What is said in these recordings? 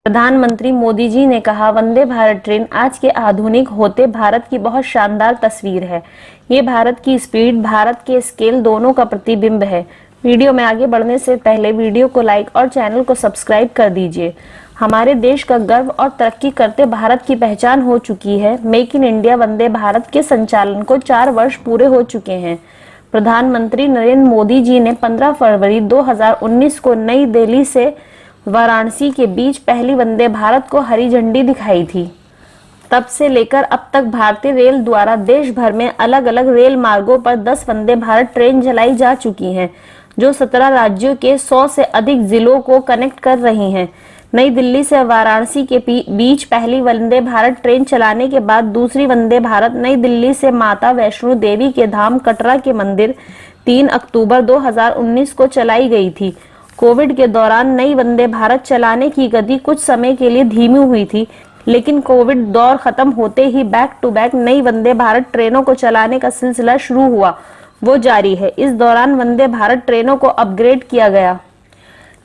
प्रधानमंत्री मोदी जी ने कहा, वंदे भारत ट्रेन आज के आधुनिक होते भारत की बहुत शानदार तस्वीर है। ये भारत की स्पीड, भारत के स्केल दोनों का प्रतिबिंब है। वीडियो में आगे बढ़ने से पहले वीडियो को लाइक और चैनल को सब्सक्राइब कर दीजिए। हमारे देश का गर्व और तरक्की करते भारत की पहचान हो चुकी है। Make in India Vande Bharat के संचालन को 4 वर्ष पूरे हो चुके हैं। प्रधानमंत्री नरेंद्र मोदी जी ने 15 फरवरी 2019 को नई दिल्ली से वाराणसी के बीच पहली वंदे भारत को हरी झंडी दिखाई थी। तब से लेकर अब तक भारतीय रेल द्वारा देश भर में अलग अलग रेल मार्गों पर 10 वंदे भारत ट्रेन चलाई जा चुकी हैं, जो 17 राज्यों के 100 से अधिक जिलों को कनेक्ट कर रही हैं। नई दिल्ली से वाराणसी के बीच पहली वंदे भारत ट्रेन चलाने के बाद दूसरी वंदे भारत नई दिल्ली से माता वैष्णो देवी के धाम कटरा के मंदिर 3 अक्टूबर 2019 को चलाई गई थी। कोविड के दौरान नई वंदे भारत चलाने की गति कुछ समय के लिए धीमी हुई थी, लेकिन कोविड दौर खत्म होते ही बैक टू बैक नई वंदे भारत ट्रेनों को चलाने का सिलसिला शुरू हुआ, वो जारी है। इस दौरान वंदे भारत ट्रेनों को अपग्रेड किया गया।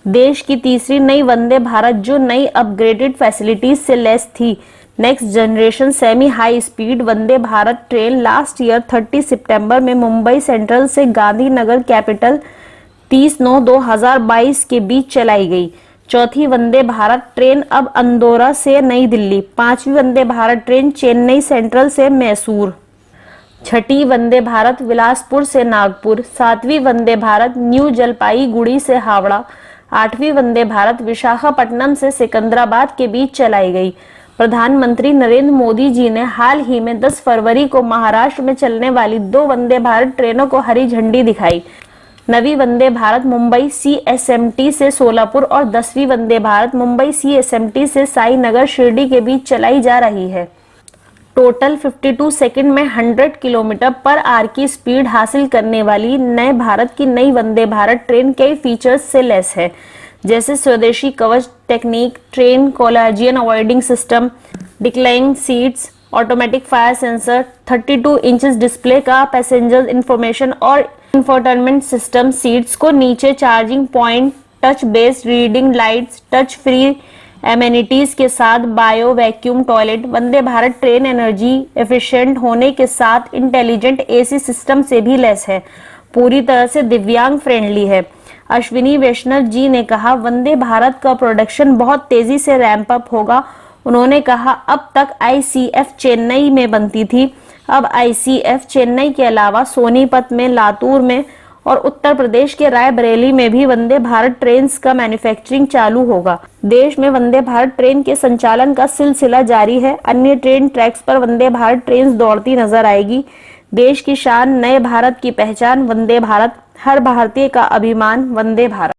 देश की तीसरी नई वंदे भारत, जो नई अपग्रेडेड फैसिलिटीज से लैस थी, next generation semi high speed Vande Bharat train last year 30 सितंबर में मुंबई सेंट्रल से गांधीनगर कैपिटल 30/9/2022 के बीच चलाई गई। चौथी वंदे भारत ट्रेन अब अंदौरा से नई दिल्ली, 5वीं वंदे भारत ट्रेन चेन्नई सेंट्रल से मैसूर, 6ठी वंदे भारत बिलासपुर से नागपुर, 7वीं वंदे भारत न्यू जलपाईगुड़ी से हावड़ा, 8वीं वंदे भारत विशाखापट्टनम से सिकंदराबाद के बीच चलाई गई। प्रधानमंत्री नरेंद्र मोदी जी ने हाल ही में 10 फरवरी को महाराष्ट्र में चलने वाली 2 वंदे भारत ट्रेनों को हरी झंडी दिखाई। नवी वंदे भारत मुंबई CSMT से सोलापुर और 10वीं वंदे भारत मुंबई CSMT से साई नगर शिरडी के बीच चलाई जा रही है। टोटल 52 सेकंड में 100 किलोमीटर पर आवर की स्पीड हासिल करने वाली नए भारत की नई वंदे भारत ट्रेन कई फीचर्स से लैस है, जैसे स्वदेशी Kavach technique, train collision avoiding system, declining seats, automatic fire sensor, 32 inches display का पैसेंजर इंफॉर्मेशन और इंफोटेनमेंट सिस्टम, सीट्स को नीचे charging point, touch based reading lights, touch free amenities के साथ bio vacuum toilet. Vande Bharat train energy efficient होने के साथ intelligent AC system से भी लैस है, पूरी तरह से दिव्यांग फ्रेंडली है। अश्विनी वैष्णव जी ने कहा, वंदे भारत का प्रोडक्शन बहुत तेजी से रैंप अप होगा। उन्होंने कहा, अब तक ICF चेन्नई में बनती थी, अब ICF चेन्नई के अलावा सोनीपत में, लातूर में और उत्तर प्रदेश के रायबरेली में भी वंदे भारत ट्रेन का मैन्युफैक्चरिंग चालू होगा। देश में वंदे भारत ट्रेन के संचालन का सिलसिला जारी है। अन्य ट्रेन ट्रैक्स पर वंदे भारत ट्रेन दौड़ती नजर आएगी। देश की शान, नए भारत की पहचान वंदे भारत, हर भारतीय का अभिमान वंदे भारत।